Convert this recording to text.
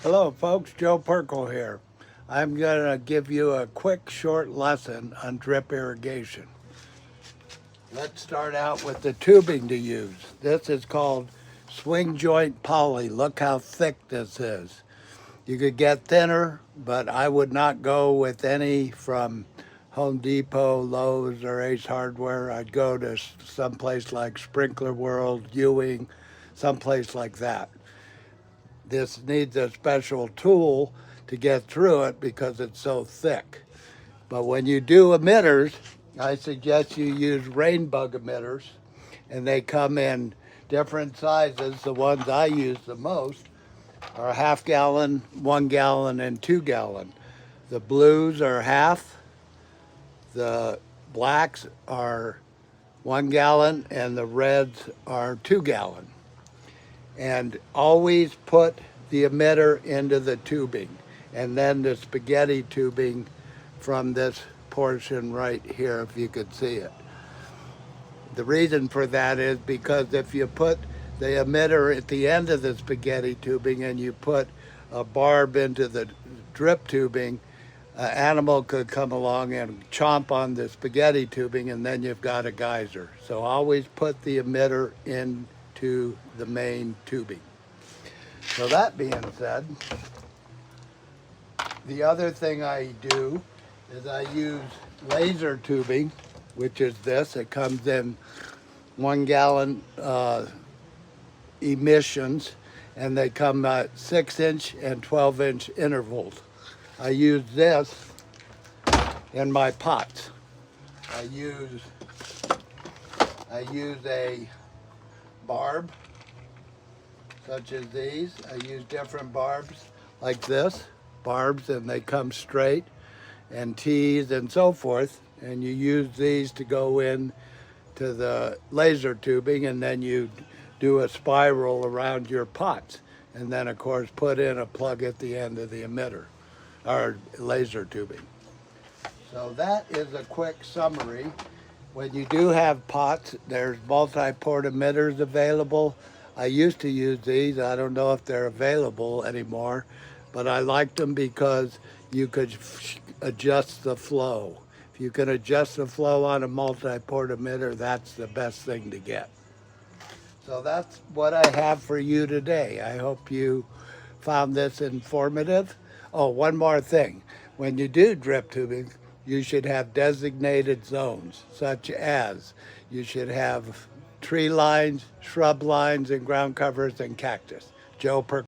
Hello folks, Joe Perkle here. I'm going to give you a quick short lesson on drip irrigation. Let's start out with the tubing to use. This is called swing joint poly. Look how thick this is. You could get thinner, but I would not go with any from Home Depot, Lowe's, or Ace Hardware. I'd go to someplace like Sprinkler World, Ewing, someplace like that. This needs a special tool to get through it because it's so thick. But when you do emitters, I suggest you use rain bug emitters, and they come in different sizes. The ones I use the most are a half gallon, 1 gallon, and 2 gallon. The blues are half, the blacks are 1 gallon, and the reds are 2 gallon. And always put the emitter into the tubing and then the spaghetti tubing from this portion right here, if you could see it. The reason for that is because if you put the emitter at the end of the spaghetti tubing and you put a barb into the drip tubing, an animal could come along and chomp on the spaghetti tubing, and then you've got a geyser. So always put the emitter into the main tubing. So that being said, the other thing I do is I use laser tubing, which is this. It comes in 1 gallon emissions, and they come at 6-inch and 12-inch intervals. I use this in my pots. I use a barb such as these. I use different barbs like this, barbs, and they come straight, and tees and so forth. And you use these to go in to the laser tubing, and then you do a spiral around your pots. And then of course put in a plug at the end of the emitter or laser tubing. So that is a quick summary. When you do have pots, there's multi-port emitters available. I used to use these. I don't know if they're available anymore, but I liked them because you could adjust the flow. If you can adjust the flow on a multi-port emitter, that's the best thing to get. So that's what I have for you today. I hope you found this informative. Oh, one more thing. When you do drip tubing, you should have designated zones, such as you should have tree lines, shrub lines, and ground covers and cactus. Joe